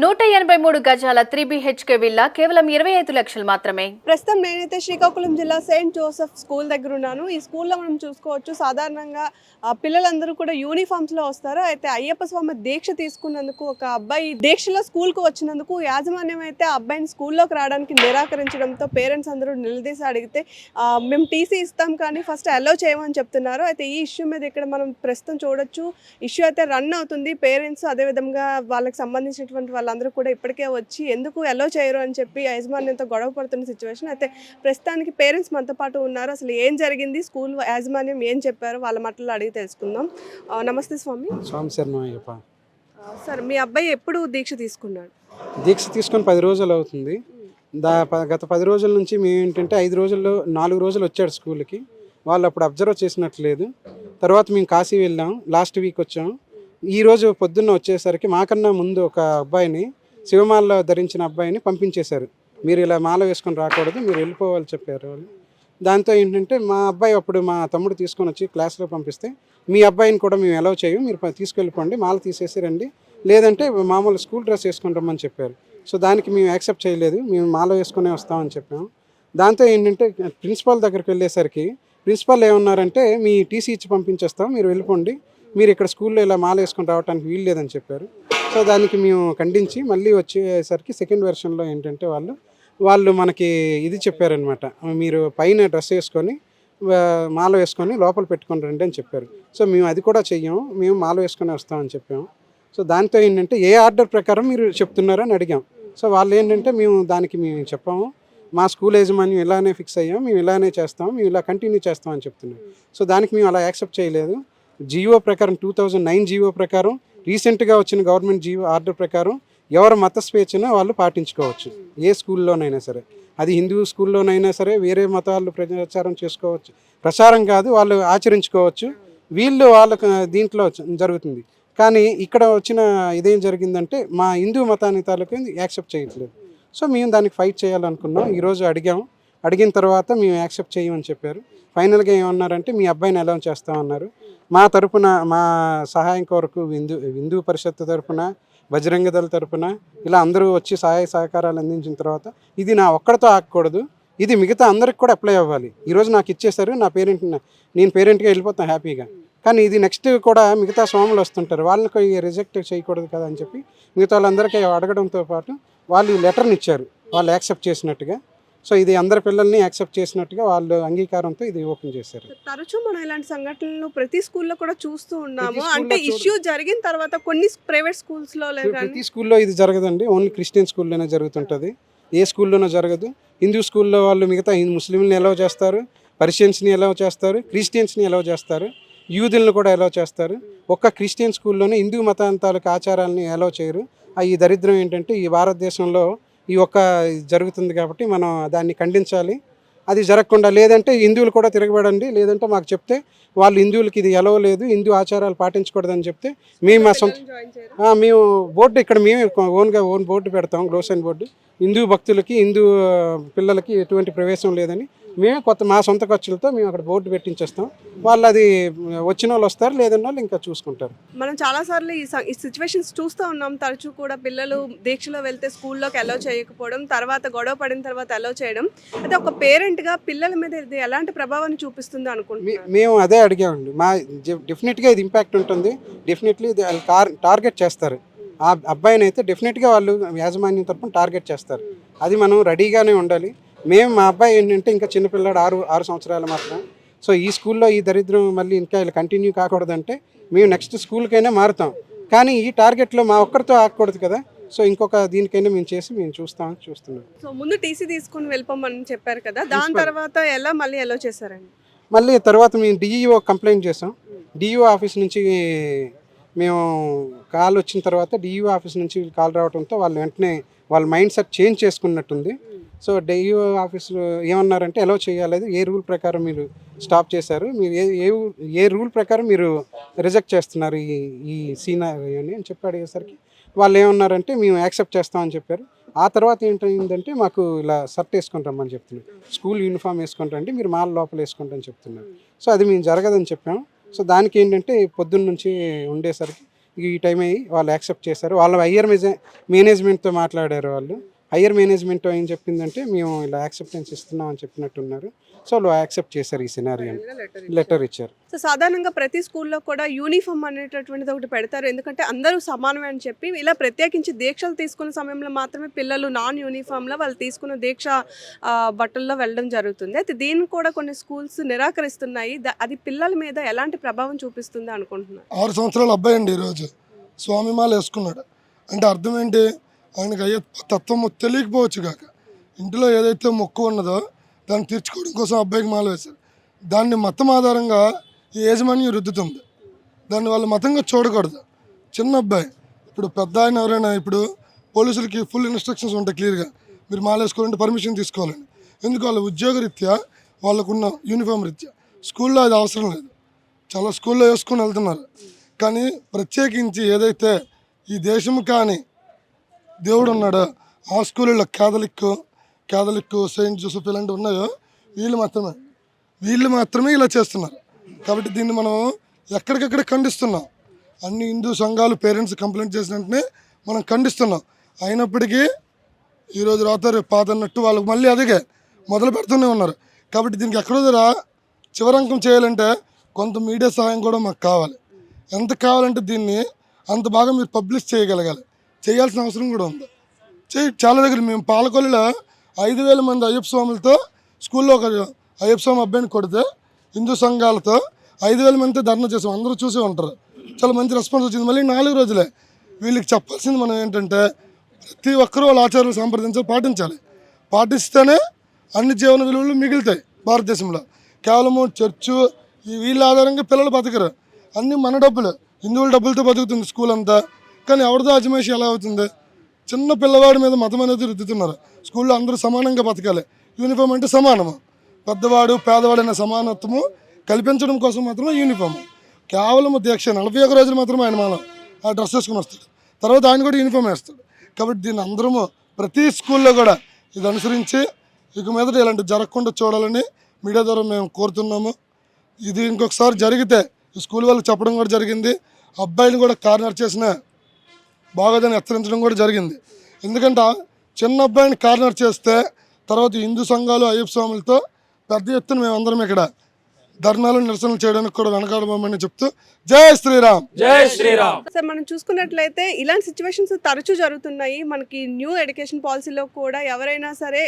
183 గజాల 3 BHK villa కేవలం 25 లక్షలు మాత్రమే. ప్రస్తుతం నేనైతే శ్రీకాకుళం జిల్లా సెయింట్ జోసెఫ్ స్కూల్ దగ్గర ఉన్నాను. ఈ స్కూల్లో మనం చూసుకోవచ్చు సాధారణంగా పిల్లలందరూ కూడా యూనిఫామ్స్లో వస్తారు. అయితే అయ్యప్ప స్వామి దీక్ష తీసుకున్నందుకు ఒక అబ్బాయి దీక్షలో స్కూల్కు వచ్చినందుకు యాజమాన్యం అయితే ఆ అబ్బాయిని స్కూల్లోకి రావడానికి నిరాకరించడంతో పేరెంట్స్ అందరూ నిలదీసి అడిగితే మేము టీసీ ఇస్తాం కానీ ఫస్ట్ అలో చేయమని చెప్తున్నారు. అయితే ఈ ఇష్యూ మీద ఇక్కడ మనం ప్రస్తుతం చూడొచ్చు. ఇష్యూ అయితే రన్ అవుతుంది. పేరెంట్స్ అదేవిధంగా వాళ్ళకి సంబంధించినటువంటి వాళ్ళందరూ కూడా ఇప్పటికే వచ్చి ఎందుకు అలో చేయరు అని చెప్పి యాజమాన్యంతో గొడవ పడుతున్న సిచ్యువేషన్. అయితే ప్రస్తుతానికి పేరెంట్స్ మనతో పాటు ఉన్నారు. అసలు ఏం జరిగింది, స్కూల్ యాజమాన్యం ఏం చెప్పారు, వాళ్ళ మాటల్లో అడిగి తెలుసుకుందాం. నమస్తే స్వామి. సార్, మీ అబ్బాయి ఎప్పుడు దీక్ష తీసుకున్నాడు? దీక్ష తీసుకొని 10 రోజులు అవుతుంది. గత 10 రోజుల నుంచి మేము ఏంటంటే 5 రోజుల్లో 4 రోజులు వచ్చాడు స్కూల్కి. వాళ్ళు అప్పుడు అబ్జర్వ్ చేసినట్లేదు. తర్వాత మేము కాశీ వెళ్ళాం, లాస్ట్ వీక్ వచ్చాం. ఈరోజు పొద్దున్న వచ్చేసరికి మాకన్నా ముందు ఒక అబ్బాయిని, శివమాల ధరించిన అబ్బాయిని పంపించేశారు. మీరు ఇలా మాల వేసుకొని రాకూడదు, మీరు వెళ్ళిపోవాలి చెప్పారు వాళ్ళు. దాంతో ఏంటంటే మా అబ్బాయి అప్పుడు మా తమ్ముడు తీసుకొని వచ్చి క్లాస్లో పంపిస్తే మీ అబ్బాయిని కూడా మేము అలౌ చేయం, మీరు తీసుకెళ్ళిపోండి, మాల తీసేసి రండి, లేదంటే మామూలు స్కూల్ డ్రెస్ వేసుకొని రమ్మని చెప్పారు. సో దానికి మేము యాక్సెప్ట్ చేయలేదు, మేము మాల వేసుకునే వస్తామని చెప్పాము. దాంతో ఏంటంటే ప్రిన్సిపాల్ దగ్గరికి వెళ్ళేసరికి ప్రిన్సిపాల్ ఏమన్నారంటే మీ టీసీ ఇచ్చి పంపించేస్తాం, మీరు వెళ్ళిపోండి, మీరు ఇక్కడ స్కూల్లో ఇలా మాల వేసుకొని రావడానికి వీలు లేదని చెప్పారు. సో దానికి మేము ఖండించి మళ్ళీ వచ్చేసరికి సెకండ్ వెర్షన్లో ఏంటంటే వాళ్ళు మనకి ఇది చెప్పారనమాట, మీరు పైన డ్రెస్ వేసుకొని మాల వేసుకొని లోపల పెట్టుకొని రండి అని చెప్పారు. సో మేము అది కూడా చెయ్యము, మేము మాల వేసుకొని వస్తామని చెప్పాము. సో దాంతో ఏంటంటే ఏ ఆర్డర్ ప్రకారం మీరు చెప్తున్నారో అని అడిగాం. సో వాళ్ళు ఏంటంటే మేము చెప్పాము, మా స్కూల్ యాజమాన్యం ఇలానే ఫిక్స్ అయ్యాం, మేము ఇలానే చేస్తాం, మేము ఇలా కంటిన్యూ చేస్తామని చెప్తున్నాం. సో దానికి మేము అలా యాక్సెప్ట్ చేయలేదు. జియో ప్రకారం 2009 జియో ప్రకారం, రీసెంట్గా వచ్చిన గవర్నమెంట్ జియో ఆర్డర్ ప్రకారం ఎవరు మత స్వేచ్ఛను వాళ్ళు పాటించుకోవచ్చు. ఏ స్కూల్లోనైనా సరే, అది హిందూ స్కూల్లోనైనా సరే, వేరే మతాలు ప్రచారం చేసుకోవచ్చు, ప్రచారం కాదు వాళ్ళు ఆచరించుకోవచ్చు. వాళ్ళకు దీంట్లో జరుగుతుంది. కానీ ఇక్కడ వచ్చిన ఇదేం జరిగిందంటే మా హిందూ మతాన్ని తాలూకు యాక్సెప్ట్ చేయట్లేదు. సో మేము దానికి ఫైట్ చేయాలనుకున్నాం. ఈరోజు అడిగిన తర్వాత మేము యాక్సెప్ట్ చేయమని చెప్పారు. ఫైనల్గా ఏమన్నారంటే మీ అబ్బాయిని అలౌ చేస్తామన్నారు. మా తరపున, మా సహాయం కొరకు హిందూ పరిషత్ తరపున, బజరంగ దళ తరపున ఇలా అందరూ వచ్చి సహాయ సహకారాలు అందించిన తర్వాత ఇది నా ఒక్కడితో ఆగకూడదు, ఇది మిగతా అందరికి కూడా అప్లై అవ్వాలి. ఈరోజు నాకు ఇచ్చేశారు, నేను పేరెంట్గా వెళ్ళిపోతాను హ్యాపీగా, కానీ ఇది నెక్స్ట్ కూడా మిగతా స్వాములు వస్తుంటారు, వాళ్ళకి రిజెక్ట్ చేయకూడదు కదా అని చెప్పి మిగతా వాళ్ళందరికీ అడగడంతో పాటు వాళ్ళు లెటర్ని ఇచ్చారు, వాళ్ళు యాక్సెప్ట్ చేసినట్టుగా. సో ఇది అందరి పిల్లల్ని యాక్సెప్ట్ చేసినట్టుగా వాళ్ళు అంగీకారంతో ఇది ఓపెన్ చేశారు. తరచూ మనం ఇలాంటి సంఘటనలు ప్రతి స్కూల్లో కూడా చూస్తూ ఉన్నాము. అంటే ఇష్యూ జరిగిన తర్వాత కొన్ని ప్రైవేట్ స్కూల్స్లో ప్రతి స్కూల్లో ఇది జరగదండి, ఓన్లీ క్రిస్టియన్ స్కూల్లోనే జరుగుతుంటుంది, ఏ స్కూల్లోనూ జరగదు. హిందూ స్కూల్లో వాళ్ళు మిగతా ముస్లింని ఎలవ్ చేస్తారు, పర్షియన్స్ని ఎలవ్ చేస్తారు, క్రిస్టియన్స్ని ఎలవ్ చేస్తారు, యూదులను కూడా ఎలవ్ చేస్తారు. ఒక్క క్రిస్టియన్ స్కూల్లోనే హిందూ మతాంతాలకు ఆచారాలని ఎలవ్ చేయరు. ఈ దరిద్రం ఏంటంటే ఈ భారతదేశంలో ఈ ఒక్క జరుగుతుంది కాబట్టి మనం దాన్ని ఖండించాలి. అది జరగకుండా, లేదంటే హిందువులు కూడా తిరగబడండి, లేదంటే మాకు చెప్తే వాళ్ళు హిందువులకి ఇది ఎలవ లేదు, హిందూ ఆచారాలు పాటించకూడదని చెప్తే మేము మా మేము బోర్డు ఇక్కడ మేమే ఓన్ బోర్డు పెడతాం, గ్లోసైన్ బోర్డు, హిందూ భక్తులకి, హిందూ పిల్లలకి ఎటువంటి ప్రవేశం లేదని మేమే మా సొంత ఖర్చులతో మేము అక్కడ బోర్డు పెట్టించేస్తాం. వాళ్ళు అది వచ్చిన వాళ్ళు వస్తారు, లేదన్న వాళ్ళు ఇంకా చూసుకుంటారు. మనం చాలాసార్లు ఈ సిచ్యువేషన్స్ చూస్తూ ఉన్నాం. తరచూ కూడా పిల్లలు దీక్షలో వెళ్తే స్కూల్లోకి అలౌ చేయకపోవడం, తర్వాత గొడవ పడిన తర్వాత అలౌ చేయడం. అయితే ఒక పేరెంట్గా పిల్లల మీద ఇది ఎలాంటి ప్రభావాన్ని చూపిస్తుంది అనుకుంటున్నాం? మేము అదే అడిగామండి. డెఫినెట్గా ఇది ఇంపాక్ట్ ఉంటుంది, డెఫినెట్లీ టార్గెట్ చేస్తారు. ఆ అబ్బాయిని అయితే డెఫినెట్గా వాళ్ళు యాజమాన్యం తరపున టార్గెట్ చేస్తారు. అది మనం రెడీగానే ఉండాలి. మా అబ్బాయి ఏంటంటే ఇంకా చిన్నపిల్లాడు, 6 సంవత్సరాలు మాత్రం. సో ఈ స్కూల్లో ఈ దరిద్రం మళ్ళీ ఇంకా ఇలా కంటిన్యూ కాకూడదంటే మేము నెక్స్ట్ స్కూల్కైనా మారుతాం, కానీ ఈ టార్గెట్లో మా ఒక్కరితో ఆగకూడదు కదా. సో ఇంకొక దీనికైనా మేము చూస్తున్నాం. సో ముందు టీసీ తీసుకుని వెళ్ళిపోమని చెప్పారు కదా, దాని తర్వాత మళ్ళీ ఎలా చేశారండి? మళ్ళీ తర్వాత మేము డిఈఓ కంప్లైంట్ చేసాం. డిఈఓ ఆఫీస్ నుంచి మేము కాల్ వచ్చిన తర్వాత డిఈఓ ఆఫీస్ నుంచి కాల్ రావడంతో వాళ్ళు వెంటనే వాళ్ళ మైండ్ సెట్ చేంజ్ చేసుకున్నట్టుంది. సో డిఈఓ ఆఫీసులో ఏమన్నారంటే అలౌ చేయాలి, ఏ రూల్ ప్రకారం మీరు స్టాప్ చేశారు, మీరు ఏ రూల్ ప్రకారం మీరు రిజెక్ట్ చేస్తున్నారు ఈ సీనరీ అని చెప్పి అడిగేసరికి వాళ్ళు ఏమన్నారంటే మేము యాక్సెప్ట్ చేస్తామని చెప్పారు. ఆ తర్వాత ఏంటంటే మాకు ఇలా షర్ట్ వేసుకొని రమ్మని చెప్తున్నారు, స్కూల్ యూనిఫామ్ వేసుకొని రండి, మీరు మాల లోపల వేసుకుంటారని చెప్తున్నారు. సో అది మేము జరగదని చెప్పాము. సో దానికి ఏంటంటే పొద్దున్న నుంచి ఉండేసరికి ఈ టైం అయ్యి వాళ్ళు యాక్సెప్ట్ చేశారు. వాళ్ళ మేనేజ్మెంట్తో మాట్లాడారు. వాళ్ళు హయ్యర్ మేనేజ్మెంట్ ఏం చెప్పిందంటే మేము ఇలా యాక్సెప్టెన్స్ ఇస్తున్నాం అని చెప్పినట్టున్నారు. సో వాళ్ళు యాక్సెప్ట్ చేశారు. ఈ సినారియో లెటర్ ఇచ్చారు. సో సాధారణంగా ప్రతి స్కూల్లో కూడా యూనిఫామ్ అనేటటువంటిది ఒకటి పెడతారు, ఎందుకంటే అందరూ సమానమే అని చెప్పి. ఇలా ప్రత్యేకించి దీక్షలు తీసుకున్న సమయంలో మాత్రమే పిల్లలు నాన్ యూనిఫామ్లో వాళ్ళు తీసుకున్న దీక్ష బట్టల్లో వెళ్ళడం జరుగుతుంది. అయితే దీన్ని కూడా కొన్ని స్కూల్స్ నిరాకరిస్తున్నాయి. అది పిల్లల మీద ఎలాంటి ప్రభావం చూపిస్తుంది అనుకుంటున్నారు? 6 సంవత్సరాల అబ్బాయి అండి ఈరోజు స్వామిమాల వేసుకున్నాడు. అంటే అర్థం ఏంటి? ఆయనకు అయ్యే తత్వము తెలియకపోవచ్చు కాక ఇంట్లో ఏదైతే మొక్కు ఉన్నదో దాన్ని తీర్చుకోవడం కోసం అబ్బాయికి మాల వేశారు. దాన్ని మతం ఆధారంగా ఈ యాజమాన్యం రుద్దుతుంది. దాన్ని వాళ్ళు మతంగా చూడకూడదు. చిన్న అబ్బాయి, ఇప్పుడు పెద్ద ఆయన ఎవరైనా ఇప్పుడు పోలీసులకి ఫుల్ ఇన్స్ట్రక్షన్స్ ఉంటాయి క్లియర్గా, మీరు మాల వేసుకోవాలంటే పర్మిషన్ తీసుకోవాలని. ఎందుకు? వాళ్ళ ఉద్యోగ రీత్యా వాళ్ళకున్న యూనిఫామ్ రీత్యా. స్కూల్లో అది అవసరం లేదు, చాలా స్కూల్లో వేసుకొని వెళ్తున్నారు. కానీ ప్రత్యేకించి ఏదైతే ఈ దేశం కానీ దేవుడు ఉన్నాడో ఆ స్కూళ్ళలో క్యాథలిక్ సెయింట్ జోసెఫ్ ఇలాంటివి ఉన్నాయో వీళ్ళు మాత్రమే ఇలా చేస్తున్నారు. కాబట్టి దీన్ని మనం ఎక్కడికక్కడ ఖండిస్తున్నాం. అన్ని హిందూ సంఘాలు పేరెంట్స్ కంప్లైంట్ చేసిన వెంటనే మనం ఖండిస్తున్నాం. అయినప్పటికీ ఈరోజు రాత రేపు పాత అన్నట్టు వాళ్ళకి మళ్ళీ అదిగే మొదలు పెడుతూనే ఉన్నారు. కాబట్టి దీనికి ఎక్కడో దగ్గర చివరంకం చేయాలంటే కొంత మీడియా సహాయం కూడా మాకు కావాలి. ఎంత కావాలంటే దీన్ని అంత బాగా మీరు పబ్లిష్ చేయగలగాలి, చేయాల్సిన అవసరం కూడా ఉంది. చాలా దగ్గర మేము పాలకొల్లులో 5,000 మంది అయ్యప్ప స్వాములతో స్కూల్లో ఒక అయ్యప్ప స్వామి అబ్బాయిని కొడితే హిందూ సంఘాలతో 5,000 మందితో ధర్నా చేసాం. అందరూ చూసే ఉంటారు. చాలా మంచి రెస్పాన్స్ వచ్చింది. మళ్ళీ 4 రోజులే. వీళ్ళకి చెప్పాల్సింది మనం ఏంటంటే ప్రతి ఒక్కరూ వాళ్ళ ఆచారాలు సంప్రదించాలి, పాటించాలి. పాటిస్తేనే అన్ని జీవన విలువలు మిగులుతాయి భారతదేశంలో. కేవలము చర్చు వీళ్ళ ఆధారంగా పిల్లలు బతకరు. అన్నీ మన డబ్బులు, హిందువుల డబ్బులతో బతుకుతుంది స్కూల్ అంతా. కానీ ఎవరిదో అజమాయిషి ఎలా అవుతుంది? చిన్న పిల్లవాడి మీద మతం అనేది రుద్దుతున్నారు. స్కూల్లో అందరూ సమానంగా బతకాలి. యూనిఫామ్ అంటే సమానము. పెద్దవాడు పేదవాడు అనే సమానత్వము కల్పించడం కోసం మాత్రమే యూనిఫామ్. కేవలం దీక్ష 41 రోజులు మాత్రమే ఆయన మనం ఆ డ్రెస్ వేసుకుని వస్తాడు. తర్వాత ఆయన కూడా యూనిఫామ్ వేస్తాడు. కాబట్టి దీన్ని అందరము ప్రతి స్కూల్లో కూడా ఇది అనుసరించి ఇక మీదట ఇలాంటి జరగకుండా చూడాలని మీడియా ద్వారా మేము కోరుతున్నాము. ఇది ఇంకొకసారి జరిగితే ఈ స్కూల్ వాళ్ళకి చెప్పడం కూడా జరిగింది. అబ్బాయిని కూడా కార్నర్ చేసిన బాగోదని హెచ్చరించడం కూడా జరిగింది. ఎందుకంటే చిన్న అబ్బాయిని కార్నర్ చేస్తే తర్వాత హిందూ సంఘాలు అయ్యప్ప స్వాములతో పెద్ద ఎత్తున మేమందరం ఇక్కడ ధర్నాలు నిరసనలు చేయడానికి కూడా వెనకాడమని చెప్తూ జై శ్రీరామ్. జై శ్రీరామ్. సార్, మనం చూసుకున్నట్లయితే ఇలాంటి సిచ్యువేషన్స్ తరచూ జరుగుతున్నాయి. మనకి న్యూ ఎడ్యుకేషన్ పాలసీలో కూడా ఎవరైనా సరే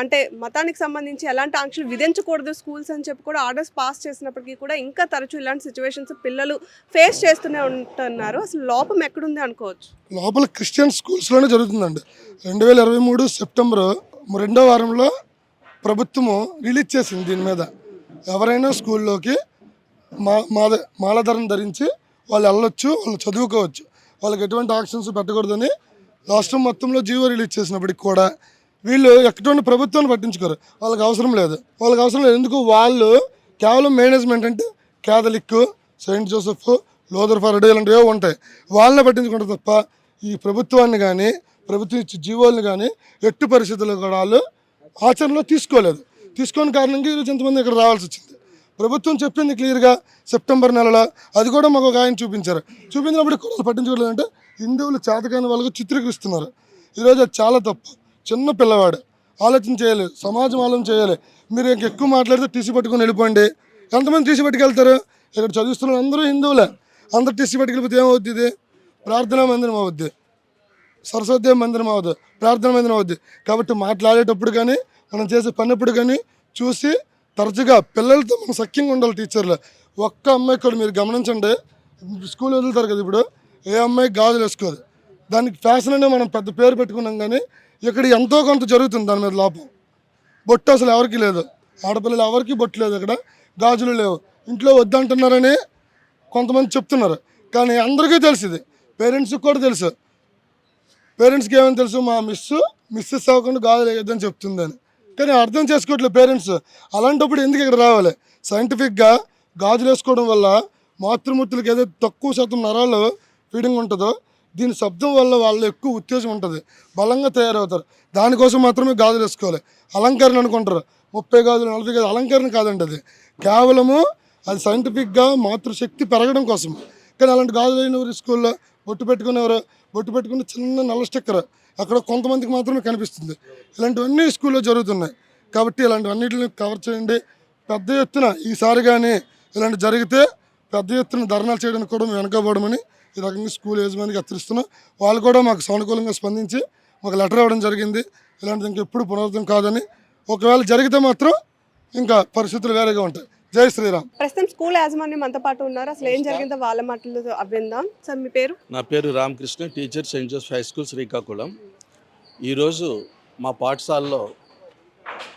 అంటే మతానికి సంబంధించి ఎలాంటి ఆంక్షలు విధించకూడదు స్కూల్స్ అని చెప్పి కూడా ఆర్డర్స్ పాస్ చేసినప్పటికీ కూడా ఇంకా తరచూ ఇలాంటి సిచ్యువేషన్స్ పిల్లలు ఫేస్ చేస్తూనే ఉంటున్నారు. అసలు లోపం ఎక్కడుంది అనుకోవచ్చు? లోపల క్రిస్టియన్ స్కూల్స్లోనే జరుగుతుందండి. 2023 సెప్టెంబర్ 2వ వారంలో ప్రభుత్వము రిలీజ్ చేసింది దీని మీద. ఎవరైనా స్కూల్లోకి మాలధరం ధరించి వాళ్ళు వెళ్ళొచ్చు, వాళ్ళు చదువుకోవచ్చు, వాళ్ళకి ఎటువంటి ఆక్షన్స్ పెట్టకూడదని రాష్ట్రం మొత్తంలో జీవో రిలీజ్ చేసినప్పటికి కూడా వీళ్ళు ఎటువంటి ప్రభుత్వాన్ని పట్టించుకోరు. వాళ్ళకి అవసరం లేదు. ఎందుకు? వాళ్ళు కేవలం మేనేజ్మెంట్ అంటే క్యాథలిక్, సెయింట్ జోసెఫ్, లోదర్ ఫర్డ్ ఇలాంటివే ఉంటాయి. వాళ్ళని పట్టించుకుంటారు తప్ప ఈ ప్రభుత్వాన్ని కానీ ప్రభుత్వం ఇచ్చే జీవోలను కానీ ఎట్టి పరిస్థితుల్లో కూడా వాళ్ళు ఆచరణలో తీసుకోని కారణంగా ఈరోజు ఎంతమంది ఇక్కడ రావాల్సి వచ్చింది. ప్రభుత్వం చెప్పింది క్లియర్గా సెప్టెంబర్ నెలలో. అది కూడా మాకు ఒక ఆయన చూపించినప్పుడు కూడా పట్టించుకోలేదంటే హిందువులు చేతకాని వాళ్ళకు చిత్రీకరిస్తున్నారు. ఈరోజు అది చాలా తప్పు. చిన్న పిల్లవాడు ఆలోచన చేయాలి, సమాజం ఆలోచన చేయాలి. మీరు ఎక్కువ మాట్లాడితే టీసీ పట్టుకొని వెళ్ళిపోండి. ఎంతమంది టీసీ పట్టుకెళ్తారు? ఇక్కడ చదివిస్తున్న అందరూ హిందువులే. అందరూ టీసీ పట్టుకెళ్ళిపోతే ఏమవుద్ది? ఇది ప్రార్థనా మందిరం అవుద్ది, సరస్వతి మందిరం అవ్వదు, ప్రార్థనా మందిరం అవుద్ది. కాబట్టి మాట్లాడేటప్పుడు కానీ మనం చేసే పనిప్పుడు కానీ చూసి తరచుగా పిల్లలతో మనం సఖ్యంగా ఉండాలి. టీచర్లు ఒక్క అమ్మాయి కూడా మీరు గమనించండి, స్కూల్ వదులుతారు కదా, ఇప్పుడు ఏ అమ్మాయి గాజులు వేసుకోదు. దానికి ఫ్యాషన్ అనే మనం పెద్ద పేరు పెట్టుకున్నాం. కానీ ఇక్కడ ఎంతో కొంత జరుగుతుంది దాని మీద లోపం. బొట్టు అసలు ఎవరికి లేదు, ఆడపిల్లలు ఎవరికి బొట్టు లేదు, ఇక్కడ గాజులు లేవు. ఇంట్లో వద్దంటున్నారని కొంతమంది చెప్తున్నారు. కానీ అందరికీ తెలుసు, ఇది పేరెంట్స్కి కూడా తెలుసు. పేరెంట్స్కి ఏమని తెలుసు? మా మిస్సెస్ అవ్వకుండా గాజులు వేయొద్దని చెప్తుందని. కానీ అర్థం చేసుకోవట్లేదు పేరెంట్స్. అలాంటప్పుడు ఎందుకు ఇక్కడ రావాలి? సైంటిఫిక్గా గాజులు వేసుకోవడం వల్ల మాతృమూర్తులకు ఏదైతే తక్కువ శాతం నరాలు ఫీడింగ్ ఉంటుందో దీని శబ్దం వల్ల వాళ్ళు ఎక్కువ ఉత్తేజం ఉంటుంది, బలంగా తయారవుతారు. దానికోసం మాత్రమే గాజులు వేసుకోవాలి. అలంకరణ అనుకుంటారు, 30 గాజులు 40 గాజులు అలంకరణ కాదండి. అది కేవలము అది సైంటిఫిక్గా మాతృశక్తి పెరగడం కోసం. కానీ అలాంటి గాజులైనవారి స్కూల్లో బొట్టు పెట్టుకునేవారు, బొట్టు పెట్టుకుని చిన్న నల్ల స్టిక్కర్ అక్కడ కొంతమందికి మాత్రమే కనిపిస్తుంది. ఇలాంటివన్నీ స్కూల్లో జరుగుతున్నాయి. కాబట్టి ఇలాంటివన్నిటిని కవర్ చేయండి. పెద్ద ఎత్తున ఈసారి కానీ ఇలాంటి జరిగితే పెద్ద ఎత్తున ధర్నాలు చేయడానికి కూడా మేము వెనకబడమని ఈ రకంగా స్కూల్ యజమానికి హెచ్చరిస్తున్నాం. వాళ్ళు కూడా మాకు సానుకూలంగా స్పందించి మాకు లెటర్ ఇవ్వడం జరిగింది. ఇలాంటిది ఇంకెప్పుడు పునరావృతం కాదని, ఒకవేళ జరిగితే మాత్రం ఇంకా పరిస్థితులు వేరేగా ఉంటాయి. జై శ్రీరామ్. ప్రస్తుతం స్కూల్ యాజమాన్యం మనతో పాటు ఉన్నారు. అసలు ఏం జరిగిందో వాళ్ళ మాటలు విందాం. సార్ మీ పేరు? నా పేరు Ramakrishna, teacher, Saint Joseph high school, Srikakulam. ఈరోజు మా పాఠశాలలో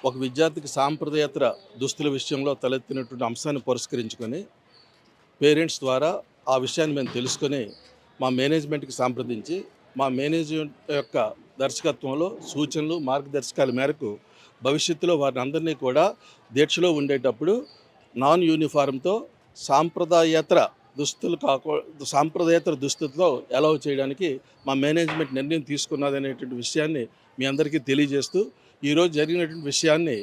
ఒక విద్యార్థికి సాంప్రదాయేతర దుస్తుల విషయంలో తలెత్తినటువంటి అంశాన్ని పురస్కరించుకొని పేరెంట్స్ ద్వారా ఆ విషయాన్ని మేము తెలుసుకొని మా మేనేజ్మెంట్కి సంప్రదించి మా మేనేజ్మెంట్ యొక్క దర్శకత్వంలో సూచనలు మార్గదర్శకాల మేరకు భవిష్యత్తులో వారిని అందరినీ కూడా దీక్షలో ఉండేటప్పుడు నాన్ యూనిఫారంతో సాంప్రదాయేతర దుస్తులతో అలౌ చేయడానికి మా మేనేజ్మెంట్ నిర్ణయం తీసుకున్నదనేటువంటి విషయాన్ని మీ అందరికీ తెలియజేస్తూ ఈరోజు జరిగినటువంటి విషయాన్ని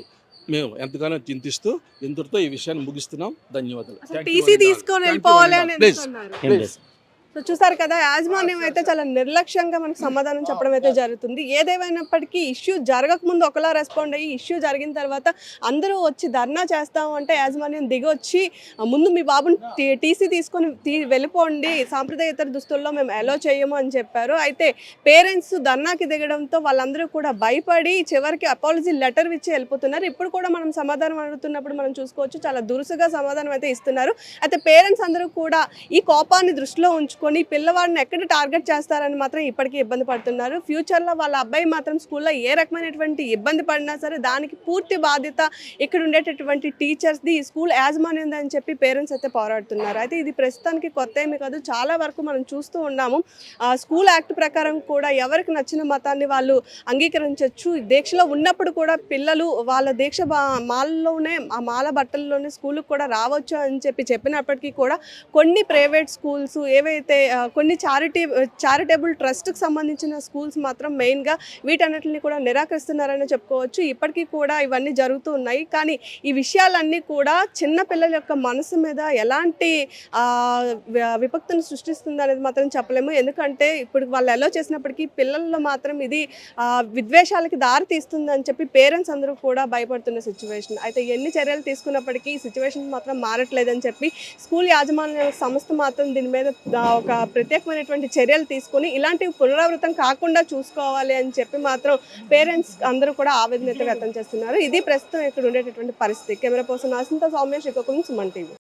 మేము ఎంతగానో చింతిస్తూ ఇంతటితో ఈ విషయాన్ని ముగిస్తున్నాం. ధన్యవాదాలు. టీసీ తీసుకొని వెళ్ళిపోవాలి అని Please. ఎందుకన్నారు? సో చూసారు కదా, యాజమాన్యం అయితే చాలా నిర్లక్ష్యంగా మనకు సమాధానం చెప్పడం అయితే జరుగుతుంది. ఏదేమైనప్పటికీ ఇష్యూ జరగకముందు ఒకలా రెస్పాండ్ అయ్యి ఇష్యూ జరిగిన తర్వాత అందరూ వచ్చి ధర్నా చేస్తాము అంటే యాజమాన్యం దిగొచ్చి ముందు మీ బాబుని టీసీ తీసుకొని వెళ్ళిపోండి, సాంప్రదాయేతర దుస్తుల్లో మేము అలో చేయము అని చెప్పారు. అయితే పేరెంట్స్ ధర్నాకి దిగడంతో వాళ్ళందరూ కూడా భయపడి చివరికి అపాలజీ లెటర్ ఇచ్చి వెళ్ళిపోతున్నారు. ఇప్పుడు కూడా మనం సమాధానం అడుగుతున్నప్పుడు మనం చూసుకోవచ్చు, చాలా దురుసుగా సమాధానం అయితే ఇస్తున్నారు. అయితే పేరెంట్స్ అందరూ కూడా ఈ కోపాన్ని దృష్టిలో ఉంచుకొని పిల్లవాడిని ఎక్కడ టార్గెట్ చేస్తారని మాత్రం ఇప్పటికీ ఇబ్బంది పడుతున్నారు. ఫ్యూచర్లో వాళ్ళ అబ్బాయి మాత్రం స్కూల్లో ఏ రకమైనటువంటి ఇబ్బంది పడినా సరే దానికి పూర్తి బాధ్యత ఇక్కడ ఉండేటటువంటి టీచర్స్ది, ఈ స్కూల్ యాజమాన్యంది అని చెప్పి పేరెంట్స్ అయితే పోరాడుతున్నారు. అయితే ఇది ప్రస్తుతానికి కొత్త ఏమీ కాదు, చాలా వరకు మనం చూస్తూ ఉన్నాము. స్కూల్ యాక్ట్ ప్రకారం కూడా ఎవరికి నచ్చిన మతాన్ని వాళ్ళు అంగీకరించవచ్చు. దీక్షలో ఉన్నప్పుడు కూడా పిల్లలు వాళ్ళ దీక్ష మాలలోనే ఆ మాల బట్టల్లోనే స్కూల్కి కూడా రావచ్చు అని చెప్పినప్పటికీ కూడా కొన్ని ప్రైవేట్ స్కూల్స్ ఏవైతే కొన్ని చారిటబుల్ ట్రస్ట్కి సంబంధించిన స్కూల్స్ మాత్రం మెయిన్గా వీటన్నిటిని కూడా నిరాకరిస్తున్నారని చెప్పుకోవచ్చు. ఇప్పటికీ కూడా ఇవన్నీ జరుగుతూ ఉన్నాయి. కానీ ఈ విషయాలన్నీ కూడా చిన్న పిల్లల యొక్క మనసు మీద ఎలాంటి విపక్తిని సృష్టిస్తుంది అనేది మాత్రం చెప్పలేము. ఎందుకంటే ఇప్పుడు వాళ్ళు ఎలా చేసినప్పటికీ పిల్లల్లో మాత్రం ఇది విద్వేషాలకి దారి తీస్తుందని చెప్పి పేరెంట్స్ అందరూ కూడా భయపడుతున్న సిచ్యువేషన్. అయితే ఎన్ని చర్యలు తీసుకున్నప్పటికీ ఈ సిచ్యువేషన్ మాత్రం మారట్లేదని చెప్పి స్కూల్ యాజమాన్య సంస్థ మాత్రం దీని మీద ఒక ప్రత్యేకమైనటువంటి చర్యలు తీసుకొని ఇలాంటివి పునరావృతం కాకుండా చూసుకోవాలి అని చెప్పి మాత్రం పేరెంట్స్ అందరూ కూడా ఆవేదన అయితే వ్యక్తం చేస్తున్నారు. ఇది ప్రస్తుతం ఇక్కడ ఉండేటటువంటి పరిస్థితి. కెమెరా పర్సన్ ఆసింత సౌమ్య, శ్రీకాకుళం, సుమన్ టీవీ.